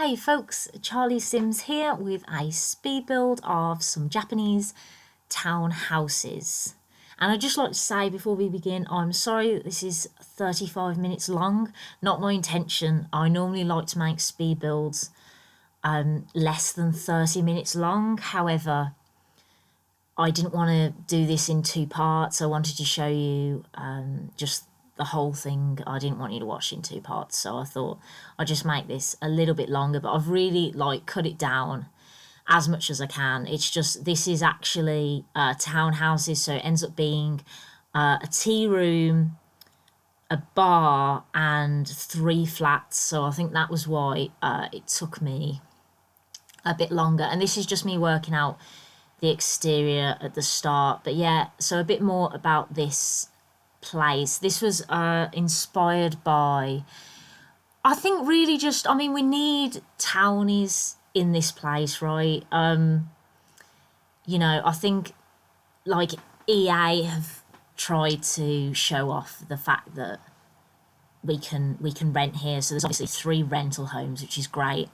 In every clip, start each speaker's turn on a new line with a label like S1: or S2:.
S1: Hey folks, Charlie Sims here with a speed build of some Japanese townhouses. And I'd just like to say before we begin, I'm sorry that this is 35 minutes long. Not my intention. I normally like to make speed builds less than 30 minutes long. However, I didn't want to do this in two parts. I wanted to show you just the whole thing. I didn't want you to watch in two parts, so I thought I'd just make this a little bit longer, but I've really cut it down as much as I can. It's just, this is actually townhouses, so it ends up being a tea room, a bar, and 3 flats. So I think that was why it took me a bit longer. And this is just me working out the exterior at the start. But yeah, so a bit more about this place. This was inspired by, I think, really just, I mean, we need townies in this place, right? I think EA have tried to show off the fact that we can rent here. So there's obviously 3 rental homes, which is great.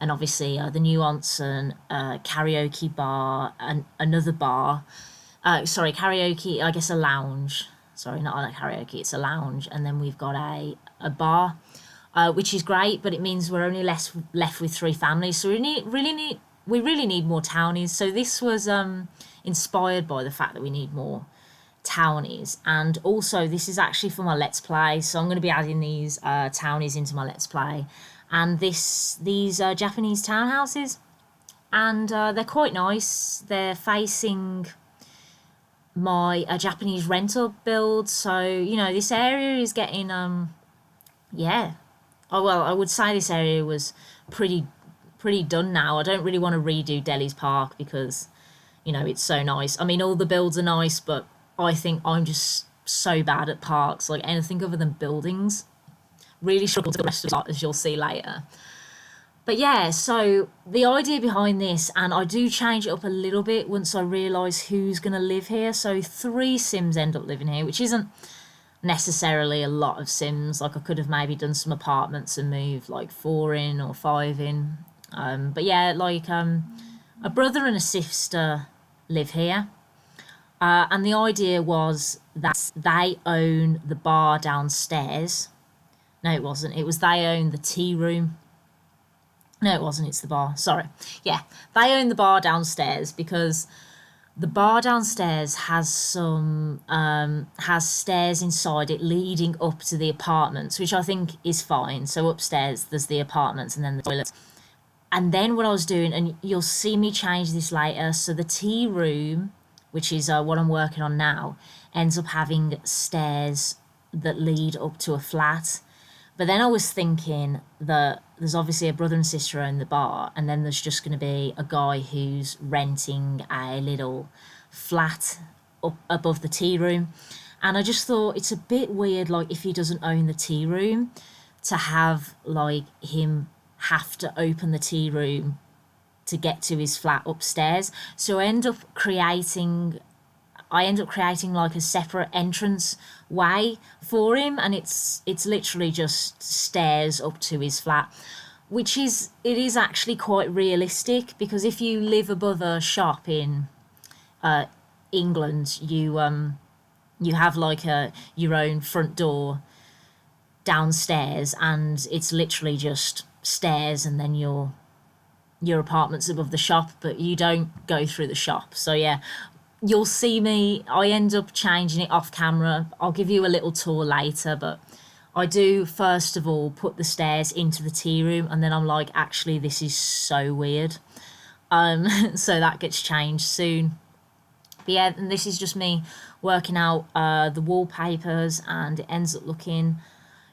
S1: And obviously the Nuance and karaoke bar and another bar. Karaoke, I guess a lounge. Sorry, not a karaoke, it's a lounge. And then we've got a bar, which is great, but it means we're only left with 3 families. So we really need more townies. So this was inspired by the fact that we need more townies. And also this is actually for my Let's Play. So I'm going to be adding these townies into my Let's Play. And these Japanese townhouses, and they're quite nice. They're facing my Japanese rental build, so this area is getting I would say this area was pretty done now. I don't really want to redo Delhi's Park because it's so nice. I mean, all the builds are nice, but I think I'm just so bad at parks, like anything other than buildings. Really struggle to the rest of it, as you'll see later. But yeah, so the idea behind this, and I do change it up a little bit once I realise who's going to live here. So 3 Sims end up living here, which isn't necessarily a lot of Sims. Like, I could have maybe done some apartments and moved 4 in or 5 in. But yeah, a brother and a sister live here. And the idea was that they own the bar downstairs. No, it wasn't. It was they own the tea room. No, it wasn't. It's the bar. Sorry. Yeah, they own the bar downstairs because the bar downstairs has has stairs inside it leading up to the apartments, which I think is fine. So upstairs there's the apartments and then the toilets. And then what I was doing, and you'll see me change this later, so the tea room, which is what I'm working on now, ends up having stairs that lead up to a flat. But then I was thinking that there's obviously a brother and sister own the bar, and then there's just going to be a guy who's renting a little flat up above the tea room. And I just thought it's a bit weird, if he doesn't own the tea room, to have him have to open the tea room to get to his flat upstairs. So I end up creating a separate entrance way for him, and it's literally just stairs up to his flat, which is actually quite realistic, because if you live above a shop in England, you have your own front door downstairs, and it's literally just stairs and then your apartment's above the shop, but you don't go through the shop. So yeah, you'll see me, I end up changing it off camera. I'll give you a little tour later, but I do first of all put the stairs into the tea room, and then I'm like, actually this is so weird. So that gets changed soon. But yeah, and this is just me working out the wallpapers, and it ends up looking,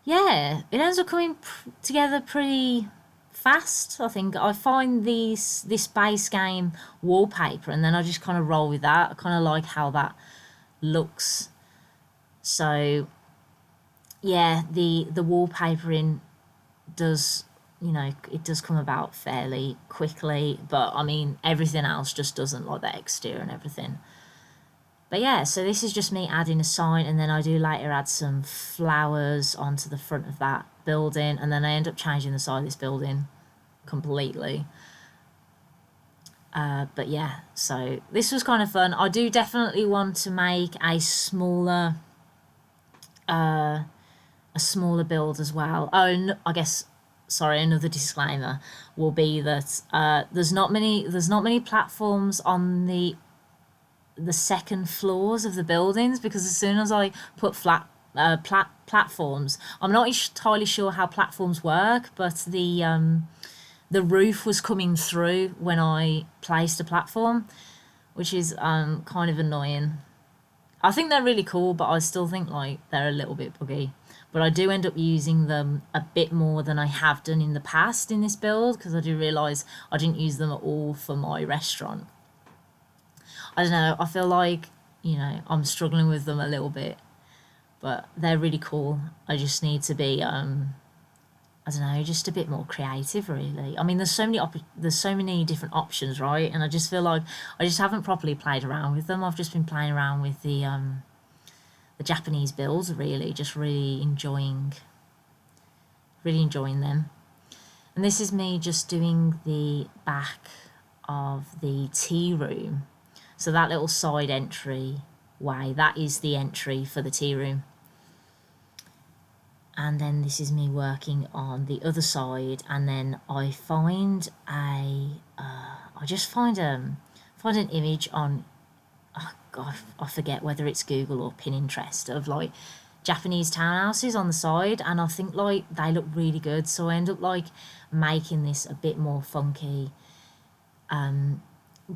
S1: it ends up coming together pretty fast. I think I find this base game wallpaper, and then I just kind of roll with that. I kind of like how that looks. So yeah, the wallpapering does, it does come about fairly quickly, but I mean everything else just doesn't, like the exterior and everything. But yeah, so this is just me adding a sign, and then I do later add some flowers onto the front of that building, and then I end up changing the side of this building completely. But yeah, so this was kind of fun. I do definitely want to make a smaller build as well. Oh, I guess, sorry, another disclaimer will be that there's not many platforms on the second floors of the buildings, because as soon as I put platforms, I'm not entirely sure how platforms work, but the roof was coming through when I placed a platform, which is kind of annoying. I think they're really cool, but I still think like they're a little bit buggy. But I do end up using them a bit more than I have done in the past in this build, because I do realise I didn't use them at all for my restaurant. I don't know, I feel like, I'm struggling with them a little bit, but they're really cool. I just need to be, I don't know, just a bit more creative, really. I mean, there's so many different options, right? And I just feel like I just haven't properly played around with them. I've just been playing around with the Japanese builds, really, just really enjoying them. And this is me just doing the back of the tea room. So that little side entry way, that is the entry for the tea room. And then this is me working on the other side, and then I find I just find an image on, oh God, I forget whether it's Google or Pinterest, of like Japanese townhouses on the side, and I think like they look really good, so I end up like making this a bit more funky,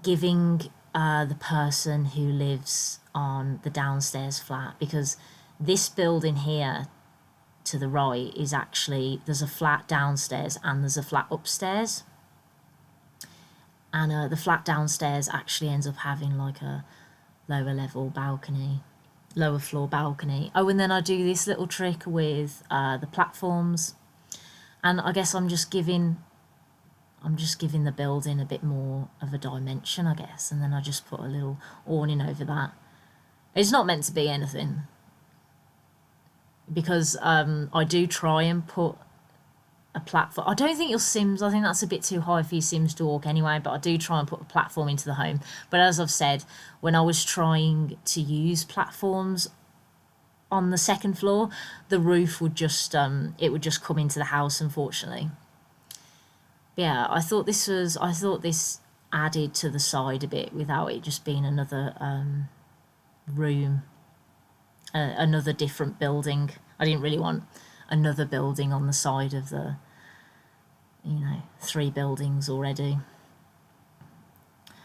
S1: giving the person who lives on the downstairs flat, because this building here to the right is actually, there's a flat downstairs and there's a flat upstairs, and the flat downstairs actually ends up having like a lower floor balcony. Oh, and then I do this little trick with the platforms, and I guess I'm just giving the building a bit more of a dimension, I guess, and then I just put a little awning over that. It's not meant to be anything, because I do try and put a platform. I don't think your Sims, I think that's a bit too high for your Sims to walk anyway, but I do try and put a platform into the home. But as I've said, when I was trying to use platforms on the second floor, the roof would just come into the house, unfortunately. But yeah, I thought this added to the side a bit without it just being another room, another different building. I didn't really want another building on the side of the, 3 buildings already.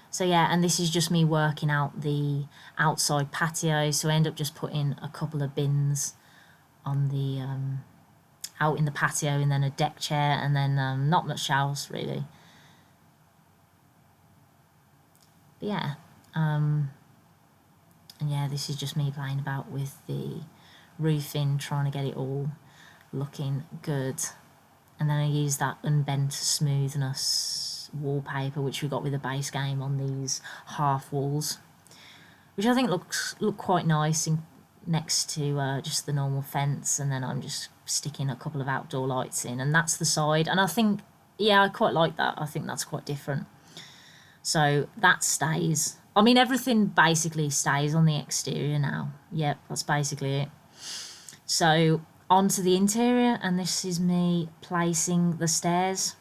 S1: So yeah, and this is just me working out the outside patio, so I end up just putting a couple of bins on the out in the patio, and then a deck chair, and then not much else really. But yeah, and yeah, this is just me playing about with the roofing, trying to get it all looking good. And then I use that unbent smoothness wallpaper which we got with the base game on these half walls, which I think look quite nice next to just the normal fence. And then I'm just sticking a couple of outdoor lights in, and that's the side. And I think, yeah, I quite like that. I think that's quite different. So that stays. I mean, everything basically stays on the exterior now. Yep, that's basically it. So onto the interior, and this is me placing the stairs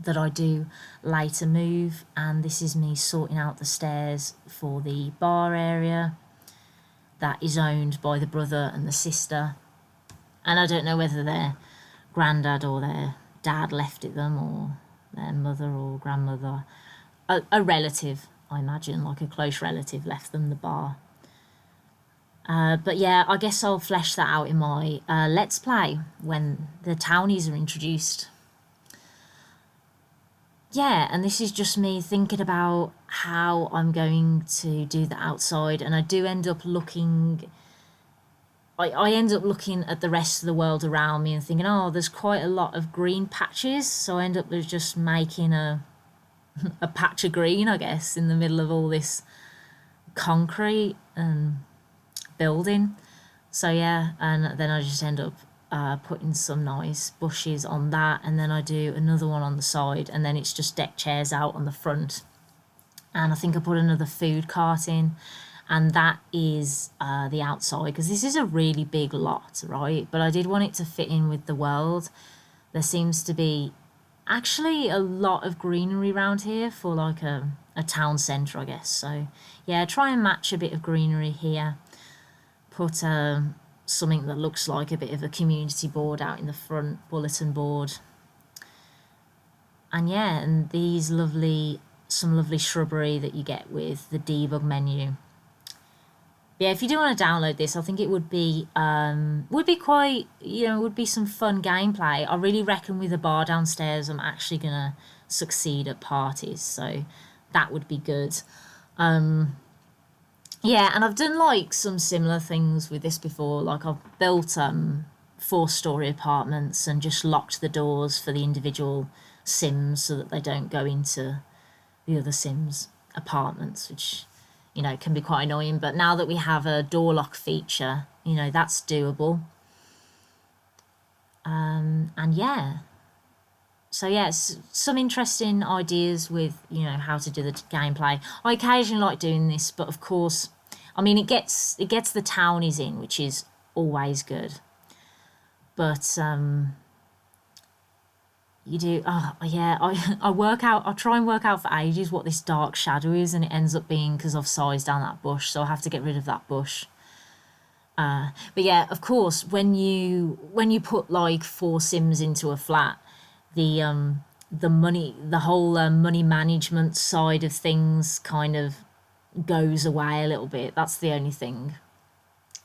S1: that I do later move, and this is me sorting out the stairs for the bar area that is owned by the brother and the sister. And I don't know whether their granddad or their dad left it them, or their mother or grandmother, a relative, I imagine, like a close relative, left them the bar. But yeah, I guess I'll flesh that out in my Let's Play when the townies are introduced. Yeah, and this is just me thinking about how I'm going to do the outside, and I do end up looking... I end up looking at the rest of the world around me and thinking, oh, there's quite a lot of green patches, so I end up just making a patch of green, I guess, in the middle of all this concrete and building. So yeah, and then I just end up putting some nice bushes on that, and then I do another one on the side, and then it's just deck chairs out on the front. And I think I put another food cart in, and that is the outside, because this is a really big lot, right? But I did want it to fit in with the world. There seems to be actually a lot of greenery around here for like a town centre, I guess. So yeah, try and match a bit of greenery here. Put something that looks like a bit of a community board out in the front, bulletin board. And yeah, and some lovely shrubbery that you get with the debug menu. Yeah, if you do want to download this, I think it would be quite, would be some fun gameplay. I really reckon with a bar downstairs, I'm actually gonna succeed at parties, so that would be good. Yeah, and I've done like some similar things with this before. Like I've built 4-story apartments and just locked the doors for the individual Sims so that they don't go into the other Sims apartments, which can be quite annoying. But now that we have a door lock feature, that's doable. And yeah, so yes, some interesting ideas with how to do the gameplay. I occasionally like doing this, but of course, I mean, it gets the townies in, which is always good. But you do, I try and work out for ages what this dark shadow is, and it ends up being because I've sized down that bush, so I have to get rid of that bush. But yeah, of course, when you put like 4 Sims into a flat, the whole money management side of things kind of goes away a little bit. That's the only thing.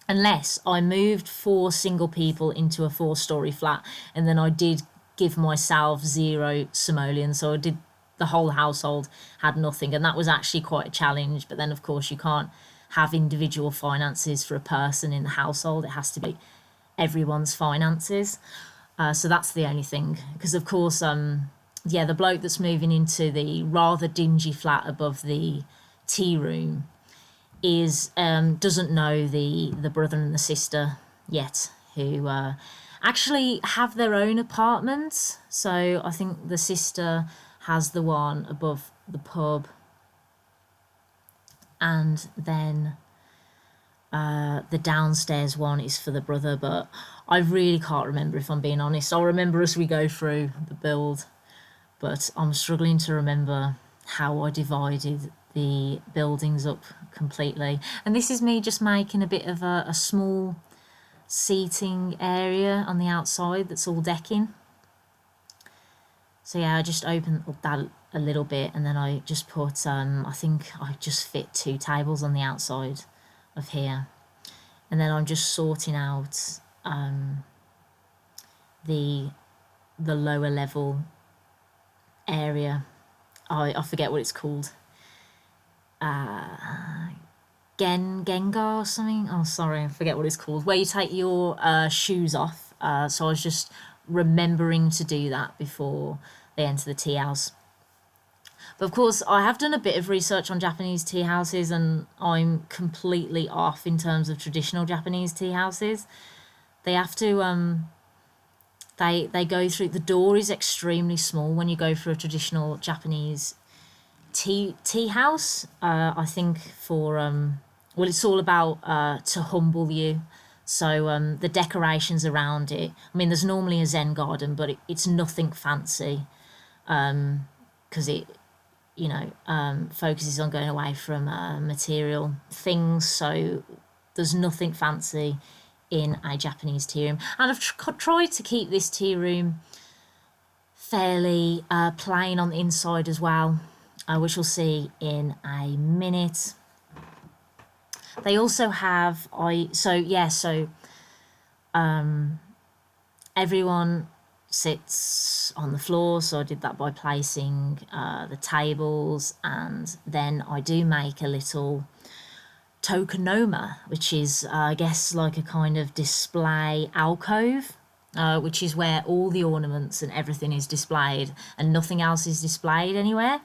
S1: Unless I moved 4 single people into a 4-story flat, and then I did give myself 0 simoleons, so I did, the whole household had nothing, and that was actually quite a challenge. But then of course you can't have individual finances for a person in the household. It has to be everyone's finances. So that's the only thing, because of course the bloke that's moving into the rather dingy flat above the tea room is doesn't know the brother and the sister yet, who actually have their own apartments. So I think the sister has the one above the pub, and then the downstairs one is for the brother. But I really can't remember, if I'm being honest. I'll remember as we go through the build, but I'm struggling to remember how I divided the buildings up completely. And this is me just making a bit of a small seating area on the outside that's all decking. So yeah, I just opened up that a little bit, and then I just put I think I just fit 2 tables on the outside of here, and then I'm just sorting out the lower level area. I forget what it's called. Gengar or something. Oh, sorry, I forget what it's called. Where you take your shoes off. So I was just remembering to do that before they enter the tea house. But of course, I have done a bit of research on Japanese tea houses, and I'm completely off in terms of traditional Japanese tea houses. They have to they go through, the door is extremely small when you go for a traditional Japanese tea house. I think for it's all about to humble you. So the decorations around it, I mean, there's normally a Zen garden, but it's nothing fancy, because it focuses on going away from material things. So there's nothing fancy in a Japanese tea room. And I've tried to keep this tea room fairly plain on the inside as well, which we'll see in a minute. They also have everyone sits on the floor, so I did that by placing the tables, and then I do make a little tokonoma, which is I guess like a kind of display alcove, which is where all the ornaments and everything is displayed and nothing else is displayed anywhere,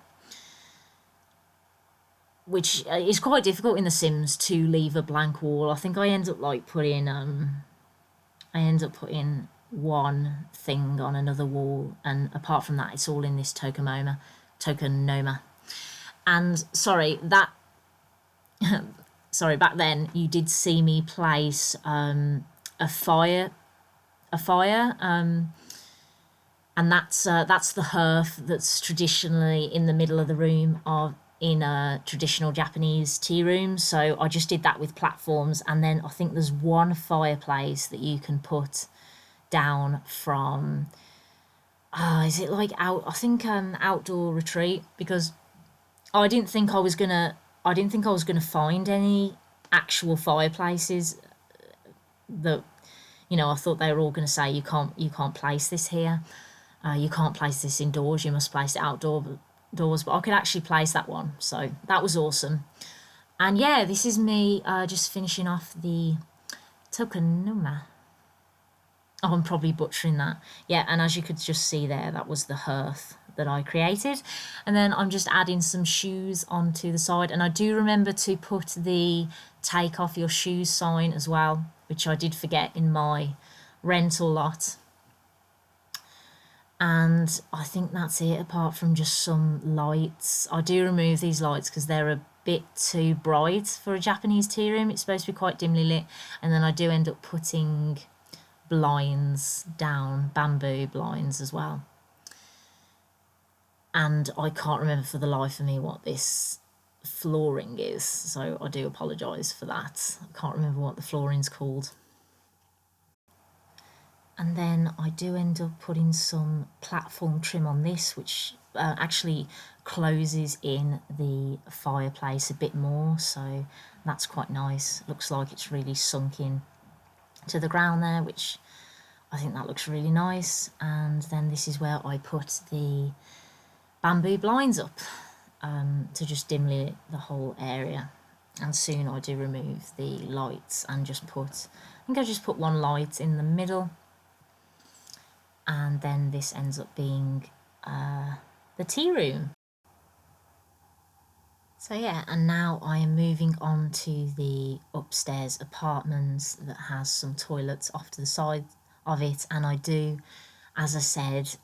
S1: which is quite difficult in The Sims to leave a blank wall. I think I end up like putting I end up putting one thing on another wall, and apart from that, it's all in this tokonoma. And sorry, back then you did see me place a fire, and that's the hearth that's traditionally in the middle of the room of in a traditional Japanese tea room. So I just did that with platforms, and then I think there's one fireplace that you can put down from. Is it like out? I think outdoor retreat, because I didn't think I was gonna. I didn't think I was gonna find any actual fireplaces that, I thought they were all going to say you can't place this here, you can't place this indoors, you must place it outdoors, but I could actually place that one, so that was awesome. And yeah, this is me just finishing off the tokonoma. Oh, I'm probably butchering that. Yeah, and as you could just see there, that was the hearth that I created. And then I'm just adding some shoes onto the side. And I do remember to put the take off your shoes sign as well, which I did forget in my rental lot. And I think that's it, apart from just some lights. I do remove these lights because they're a bit too bright for a Japanese tea room. It's supposed to be quite dimly lit. And then I do end up putting blinds down, bamboo blinds as well. And I can't remember for the life of me what this flooring is, so I do apologise for that. I can't remember what the flooring's called. And then I do end up putting some platform trim on this, which actually closes in the fireplace a bit more, so that's quite nice. Looks like it's really sunk in to the ground there, which I think that looks really nice. And then this is where I put the bamboo blinds up to just dimly lit the whole area. And soon I do remove the lights and just put, I think I just put one light in the middle, and then this ends up being the tea room. So yeah, and now I am moving on to the upstairs apartments that has some toilets off to the side of it. And I do, as I said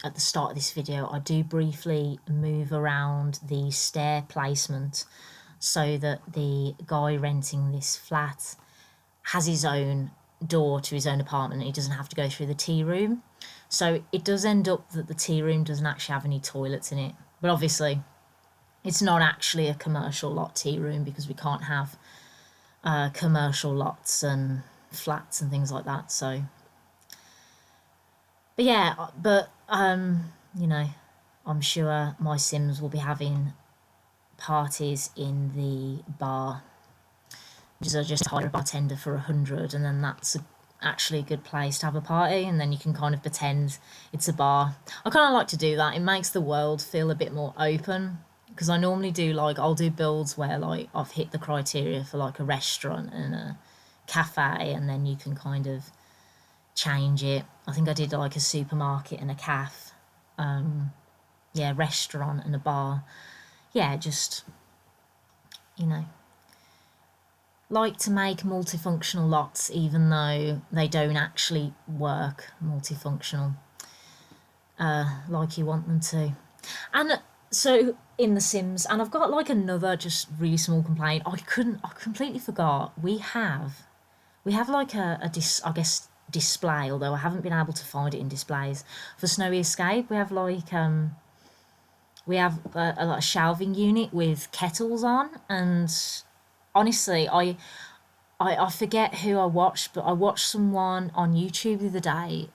S1: at the start of this video, I do briefly move around the stair placement so that the guy renting this flat has his own door to his own apartment and he doesn't have to go through the tea room. So it does end up that the tea room doesn't actually have any toilets in it, but obviously it's not actually a commercial lot tea room because we can't have commercial lots and flats and things like that. So, but yeah, I'm sure my Sims will be having parties in the bar, which is just hire a bartender for 100, and then that's actually a good place to have a party, and then you can kind of pretend it's a bar. I kind of like to do that. It makes the world feel a bit more open, because I normally do I'll do builds where I've hit the criteria for a restaurant and a cafe, and then you can kind of change it. I think I did a supermarket and a cafe, restaurant and a bar. Yeah, just like to make multifunctional lots, even though they don't actually work multifunctional like you want them to. And so in The Sims, and I've got another just really small complaint. I completely forgot. We have I guess display, although I haven't been able to find it in displays for Snowy Escape. We have a shelving unit with kettles on, and honestly, I forget who I watched, but I watched someone on YouTube the other day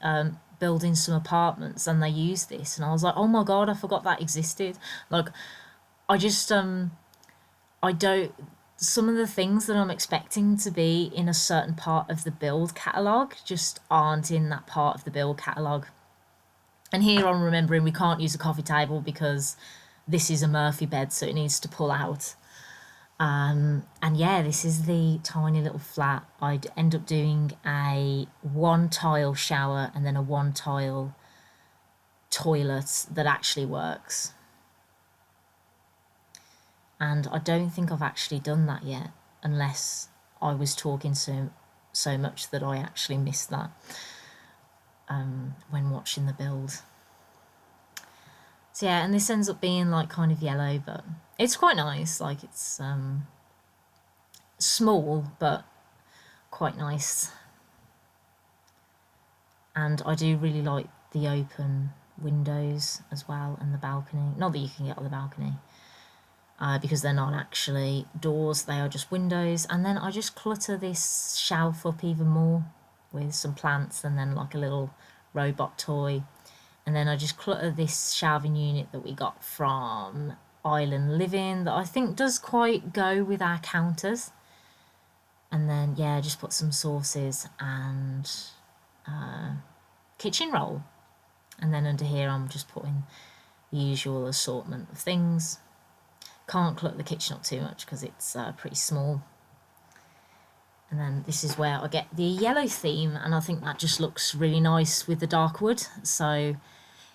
S1: building some apartments, and they used this, and I was like, oh my god, I forgot that existed. I just I don't. Some of the things that I'm expecting to be in a certain part of the build catalogue just aren't in that part of the build catalogue. And here I'm remembering we can't use a coffee table because this is a Murphy bed, so it needs to pull out. And yeah, this is the tiny little flat. I'd end up doing a 1-tile shower and then a 1-tile toilet that actually works. And I don't think I've actually done that yet, unless I was talking to so much that I actually missed that when watching the build. So yeah, and this ends up being like kind of yellow, but it's quite nice. Like it's small, but quite nice. And I do really like the open windows as well, and the balcony. Not that you can get on the balcony, because they're not actually doors, they are just windows. And then I just clutter this shelf up even more with some plants and then like a little robot toy. And then I just clutter this shelving unit that we got from Island Living that I think does quite go with our counters. And then, yeah, just put some sauces and kitchen roll. And then under here I'm just putting the usual assortment of things. Can't clutter the kitchen up too much because it's pretty small. And then this is where I get the yellow theme, and I think that just looks really nice with the dark wood. So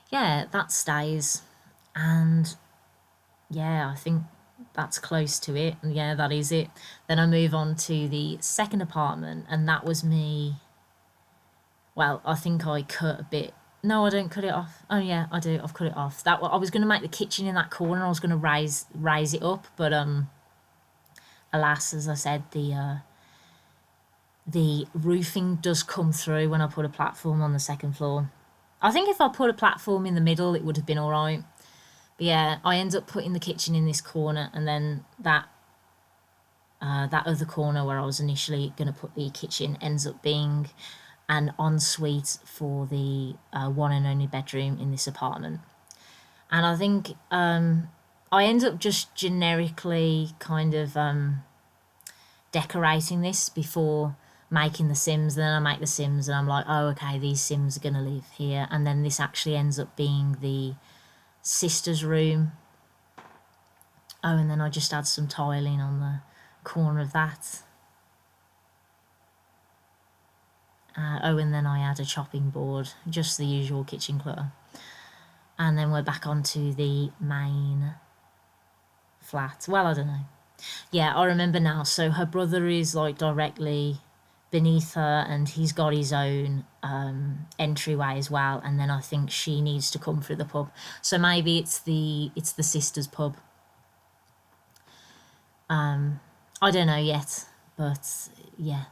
S1: yeah, that stays. And yeah, I think that's close to it. And yeah, that is it. Then I move on to the second apartment, and that was me. Well, I think I cut a bit. No, I don't cut it off. Oh yeah, I do. I've cut it off. That I was going to make the kitchen in that corner. I was going to raise it up, but alas, as I said, the roofing does come through when I put a platform on the second floor. I think if I put a platform in the middle, it would have been all right. But yeah, I end up putting the kitchen in this corner, and then that other corner where I was initially going to put the kitchen ends up being an ensuite for the one and only bedroom in this apartment. And I think I end up just generically kind of decorating this before making the Sims. Then I make the Sims and I'm like, oh, okay, these Sims are going to live here. And then this actually ends up being the sister's room. Oh, and then I just add some tiling on the corner of that. Oh, and then I add a chopping board, just the usual kitchen clutter. And then we're back onto the main flat. Well, I don't know. Yeah, I remember now. So her brother is like directly beneath her, and he's got his own entryway as well. And then I think she needs to come through the pub. So maybe it's the sister's pub. I don't know yet, but yeah.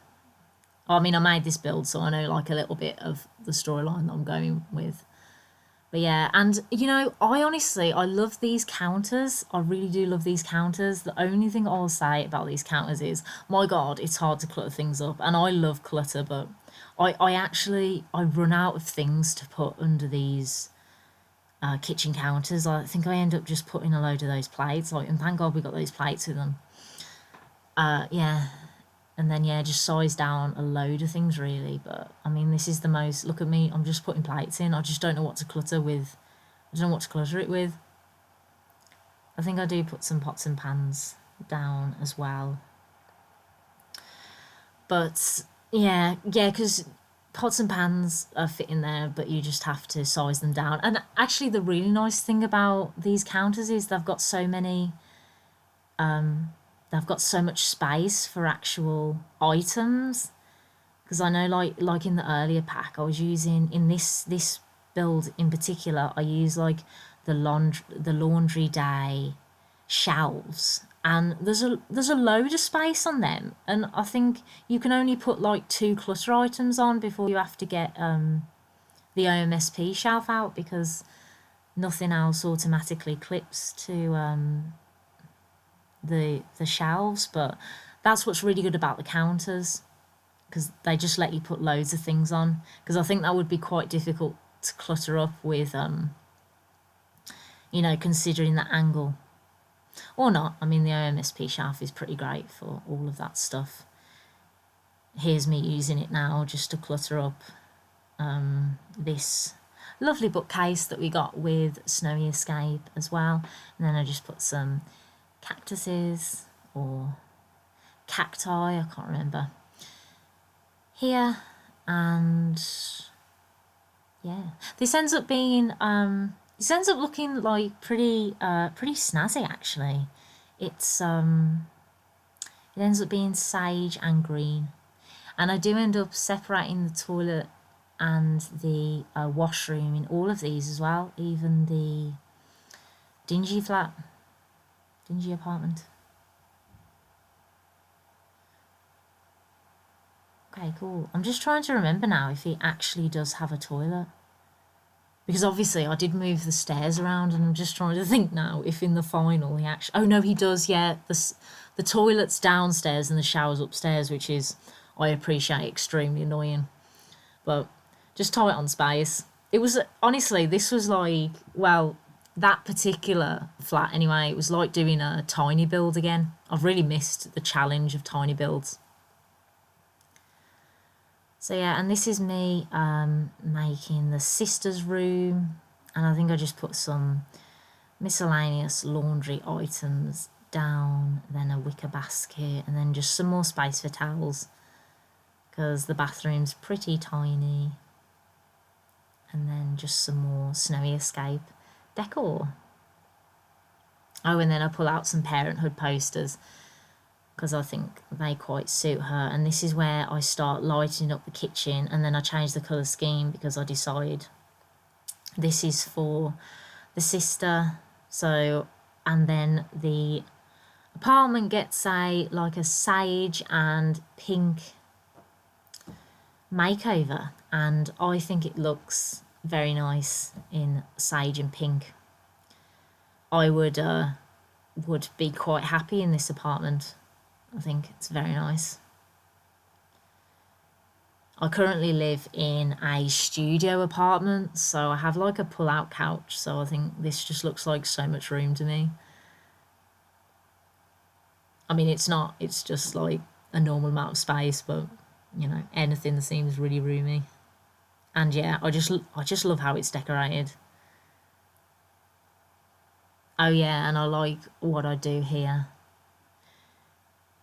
S1: I mean, I made this build, so I know like a little bit of the storyline that I'm going with. But yeah, and you know, I love these counters. I really do love these counters. The only thing I'll say about these counters is, my God, it's hard to clutter things up. And I love clutter, but I run out of things to put under these kitchen counters. I think I end up just putting a load of those plates. Like, and thank God we got those plates with them. Yeah. And then, yeah, just size down a load of things, really. But, I mean, this is the most... Look at me. I'm just putting plates in. I just don't know what to clutter with. I don't know what to clutter it with. I think I do put some pots and pans down as well. But, yeah, because pots and pans are fitting there, but you just have to size them down. And actually, the really nice thing about these counters is they've got so many... They've got so much space for actual items, because I know like in the earlier pack I was using, in this build in particular, I use like the laundry day shelves, and there's a load of space on them, and I think you can only put like 2 clutter items on before you have to get the OMSP shelf out, because nothing else automatically clips to the shelves. But that's what's really good about the counters, because they just let you put loads of things on, because I think that would be quite difficult to clutter up with you know, considering the angle. Or not. I mean, the OMSP shelf is pretty great for all of that stuff. Here's me using it now just to clutter up this lovely bookcase that we got with Snowy Escape as well. And then I just put some cactuses or cacti, I can't remember, here. And yeah, this ends up being this ends up looking like pretty snazzy, actually. It ends up being sage and green, And I do end up separating the toilet and the washroom in all of these as well, even the dingy apartment. Okay, cool. I'm just trying to remember now if he actually does have a toilet. Because obviously I did move the stairs around, and I'm just trying to think now if in the final he actually... Oh, no, he does, yeah. The toilet's downstairs and the shower's upstairs, which is, I appreciate, extremely annoying. But just tight on space. It was, honestly, this was like, well, that particular flat anyway, it was like doing a tiny build again. I've really missed the challenge of tiny builds. So yeah, and this is me making the sister's room, and I think I just put some miscellaneous laundry items down, then a wicker basket, and then just some more space for towels because the bathroom's pretty tiny, and then just some more snowy escape decor. Oh, and then I pull out some parenthood posters because I think they quite suit her. And this is where I start lighting up the kitchen, and then I change the colour scheme because I decide this is for the sister. So, and then the apartment gets like a sage and pink makeover, and I think it looks very nice in sage and pink. I would be quite happy in this apartment. I think it's very nice. I currently live in a studio apartment, so I have like a pull-out couch, so I think this just looks like so much room to me. I mean, it's not, it's just like a normal amount of space, but, you know, anything that seems really roomy. And yeah, I just love how it's decorated. Oh yeah, and I like what I do here.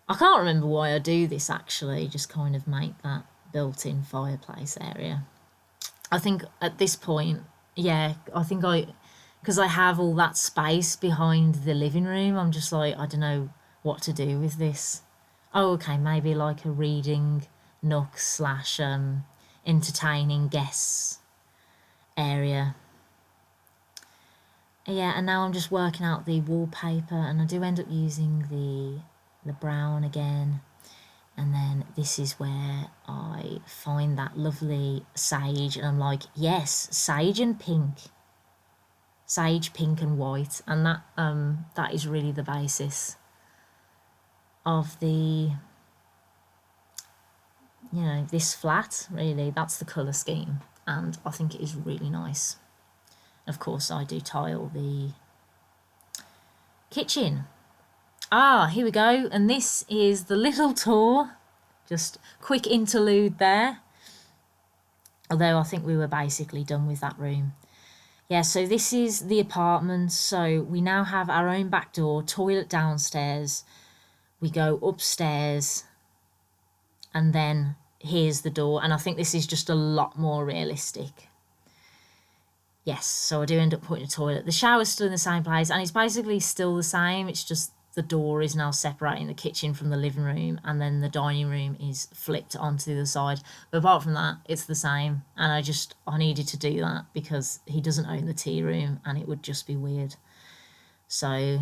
S1: I can't remember why I do this actually, just kind of make that built-in fireplace area. I think at this point, yeah, because I have all that space behind the living room, I'm just like, I don't know what to do with this. Oh, okay, maybe like a reading nook slash entertaining guests area. Yeah, and now I'm just working out the wallpaper, and I do end up using the brown again, and then this is where I find that lovely sage, and I'm like, yes, sage and pink, sage, pink and white, and that is really the basis of the, you know, this flat. Really, that's the colour scheme, and I think it is really nice. Of course, I do tile the kitchen. Here we go. And this is the little tour. Just quick interlude there. Although I think we were basically done with that room. Yeah, so this is the apartment. So we now have our own back door, toilet downstairs. We go upstairs, and then here's the door. And I think this is just a lot more realistic. Yes, so I do end up putting a toilet. The shower's still in the same place, and it's basically still the same. It's just the door is now separating the kitchen from the living room, and then the dining room is flipped onto the other side. But apart from that, it's the same. And I needed to do that because he doesn't own the tea room, and it would just be weird. So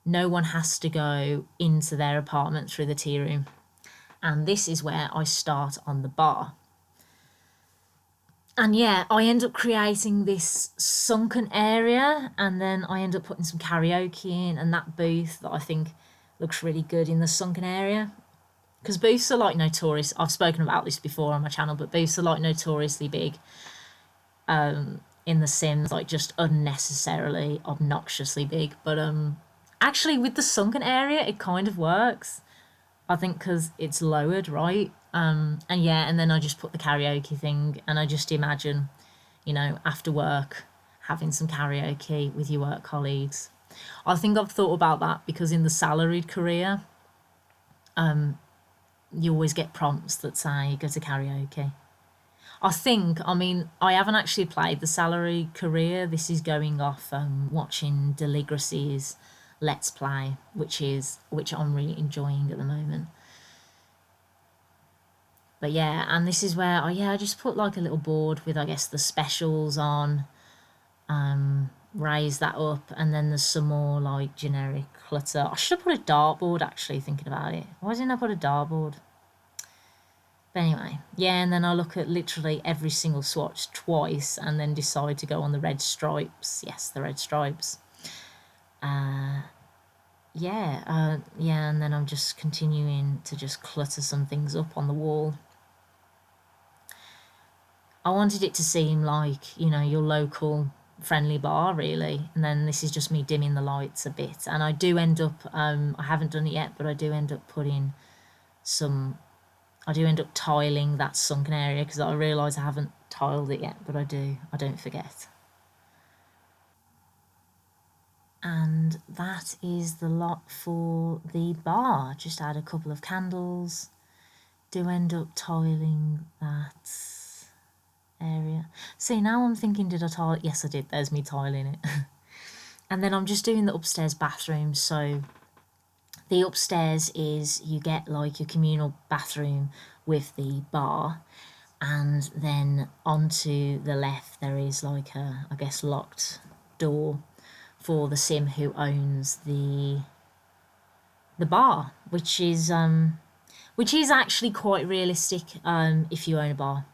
S1: no one has to go into their apartment through the tea room. And this is where I start on the bar. And yeah, I end up creating this sunken area, and then I end up putting some karaoke in, and that booth that I think looks really good in the sunken area. Because booths are like notorious. I've spoken about this before on my channel, but booths are like notoriously big in The Sims, like just unnecessarily, obnoxiously big. But actually with the sunken area, it kind of works. I think because it's lowered, right? And yeah, and then I just put the karaoke thing, and I just imagine, you know, after work, having some karaoke with your work colleagues. I think I've thought about that because in the salaried career, you always get prompts that say go to karaoke. I mean, I haven't actually played the salary career. This is going off watching Deligracy's Let's Play, which I'm really enjoying at the moment. But yeah, and this is where I just put like a little board with, I guess, the specials on, raise that up, and then there's some more like generic clutter. I should have put a dartboard, actually, thinking about it. Why didn't I put a dartboard? But anyway, yeah, and then I look at literally every single swatch twice and then decide to go on the red stripes. Yes, the red stripes. Yeah, and then I'm just continuing to just clutter some things up on the wall. I wanted it to seem like, your local friendly bar, really. And then this is just me dimming the lights a bit. And I do end up, I haven't done it yet, but I do end up tiling that sunken area, because I realise I haven't tiled it yet, but I don't forget. And that is the lot for the bar. Just add a couple of candles. Do end up tiling that area. See, now I'm thinking, did I tile it? Yes, I did. There's me tiling it. And then I'm just doing the upstairs bathroom. So the upstairs is, you get like your communal bathroom with the bar, and then onto the left there is like a, I guess, locked door for the sim who owns the bar, which is actually quite realistic if you own a bar.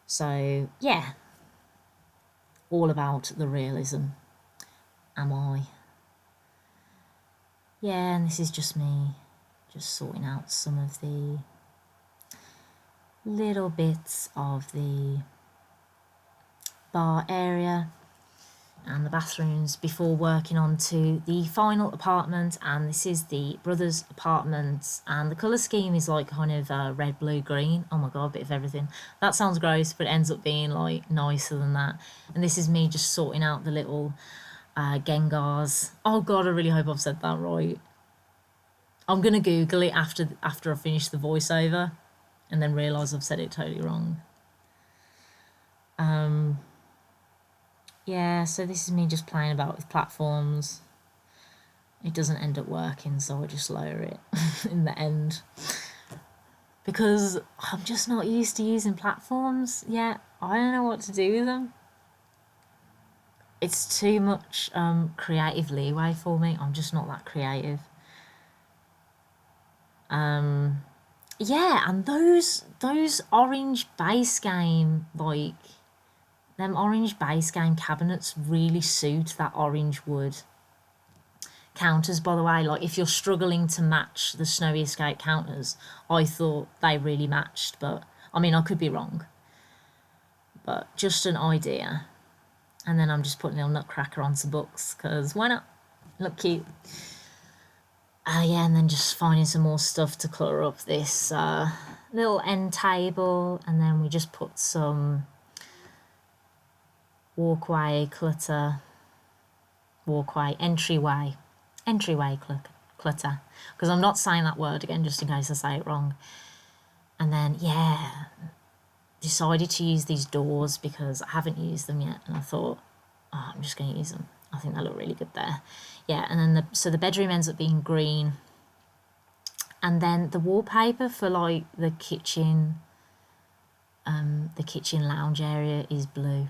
S1: So yeah, all about the realism, am I? Yeah, and this is just me just sorting out some of the little bits of the bar area and the bathrooms before working on to the final apartment. And this is the brothers' apartment, and the colour scheme is like kind of red, blue, green. Oh my god, a bit of everything. That sounds gross, but it ends up being like nicer than that. And this is me just sorting out the little Gengars. Oh god, I really hope I've said that right. I'm gonna Google it after I finish the voiceover, and then realise I've said it totally wrong. Yeah, so this is me just playing about with platforms. It doesn't end up working, so I just lower it in the end, because I'm just not used to using platforms yet. I don't know what to do with them. It's too much creative leeway for me. I'm just not that creative. Yeah, and those orange base game, like them orange base game cabinets really suit that orange wood counters, by the way. Like, if you're struggling to match the Snowy Escape counters, I thought they really matched, but I mean, I could be wrong, but just an idea. And then I'm just putting a little nutcracker on some books, because why not? Look cute. Yeah, and then just finding some more stuff to clutter up this little end table, and then we just put some entryway clutter, because I'm not saying that word again just in case I say it wrong. And then, yeah, decided to use these doors because I haven't used them yet, and I thought, I'm just going to use them. I think they look really good there. Yeah, and then so the bedroom ends up being green, and then the wallpaper for like the kitchen lounge area is blue.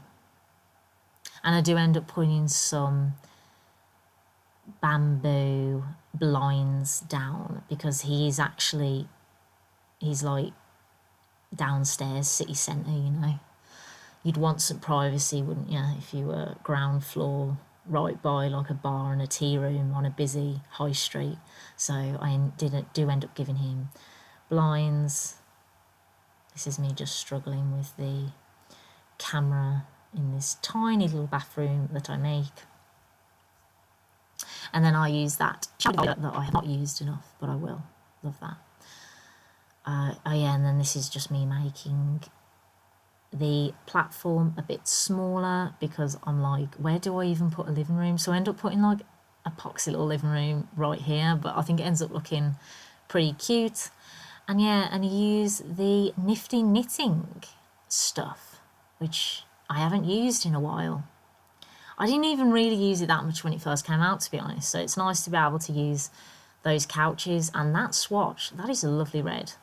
S1: And I do end up putting some bamboo blinds down, because he's like downstairs, city centre, You'd want some privacy, wouldn't you, if you were ground floor right by like a bar and a tea room on a busy high street. So I do end up giving him blinds. This is me just struggling with the camera in this tiny little bathroom that I make. And then I use that that I have not used enough, but I will. Love that. Yeah, and then this is just me making the platform a bit smaller, because I'm like, where do I even put a living room? So I end up putting like a poxy little living room right here, but I think it ends up looking pretty cute. And yeah, and I use the nifty knitting stuff, which I haven't used in a while. I didn't even really use it that much when it first came out, to be honest, so it's nice to be able to use those couches. And that swatch, that is a lovely red.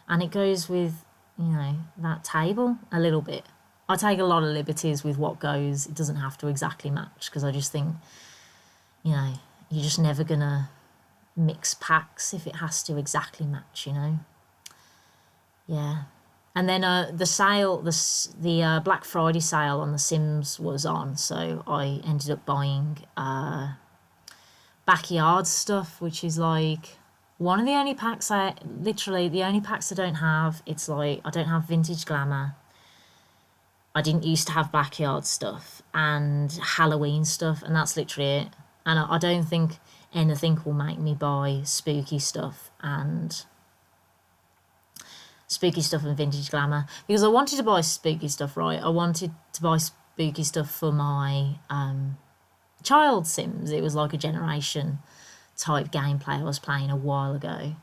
S1: And it goes with, that table a little bit. I take a lot of liberties with what goes. It doesn't have to exactly match, because I just think, you're just never going to mix packs if it has to exactly match, Yeah. And then the Black Friday sale on The Sims was on, so I ended up buying backyard stuff, which is like one of the only packs the only packs I don't have. It's like I don't have Vintage Glamour. I didn't used to have backyard stuff and Halloween stuff, and that's literally it. And I don't think anything will make me buy spooky stuff and Vintage Glamour, because I wanted to buy spooky stuff, right? I wanted to buy spooky stuff for my child Sims. It was like a generation type gameplay I was playing a while ago.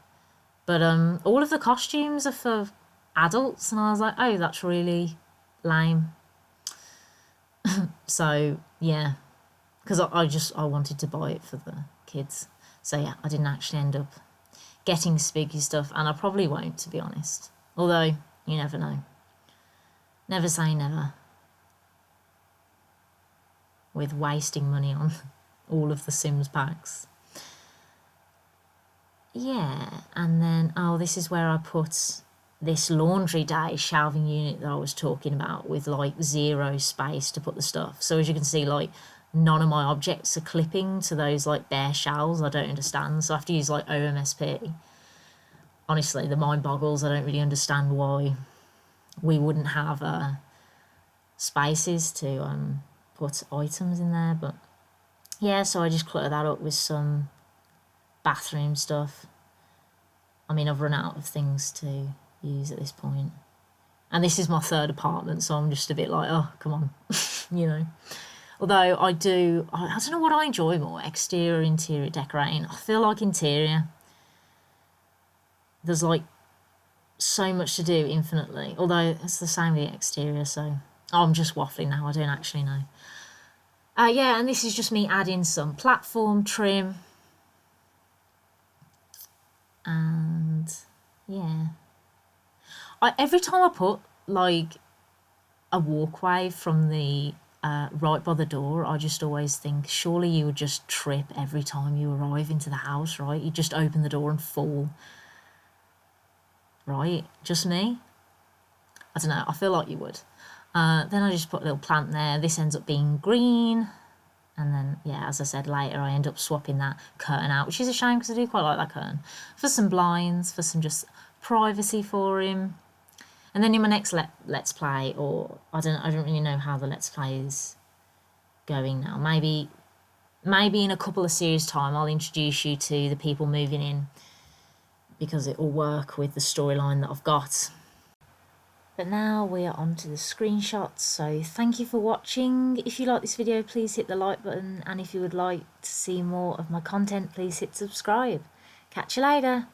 S1: But all of the costumes are for adults, and I was like, oh, that's really lame. So, yeah, because I wanted to buy it for the kids. So, yeah, I didn't actually end up getting spooky stuff, and I probably won't, to be honest. Although, you never know. Never say never. With wasting money on all of the Sims packs. Yeah, and then, this is where I put this laundry day shelving unit that I was talking about, with like 0 space to put the stuff. So as you can see, like none of my objects are clipping to those like bare shelves. I don't understand. So I have to use like OMSP. Honestly, the mind boggles. I don't really understand why we wouldn't have spaces to put items in there. But yeah, so I just clutter that up with some bathroom stuff. I mean, I've run out of things to use at this point. And this is my 3rd apartment, so I'm just a bit like, oh, come on, Although I don't know what I enjoy more, exterior or interior decorating. I feel like interior. There's like so much to do infinitely, although it's the same with the exterior, so I'm just waffling now, I don't actually know. Yeah, and this is just me adding some platform trim. And yeah, every time I put like a walkway from the right by the door, I just always think, surely you would just trip every time you arrive into the house, right? You just open the door and fall. Right? Just me? I don't know. I feel like you would. Then I just put a little plant there. This ends up being green. And then, yeah, as I said, later I end up swapping that curtain out, which is a shame because I do quite like that curtain, for some blinds, for some just privacy for him. And then in my next Let's Play, or I don't really know how the Let's Play is going now. Maybe in a couple of series' time I'll introduce you to the people moving in, because it will work with the storyline that I've got. But now we are on to the screenshots, so thank you for watching. If you like this video, please hit the like button, and if you would like to see more of my content, please hit subscribe. Catch you later.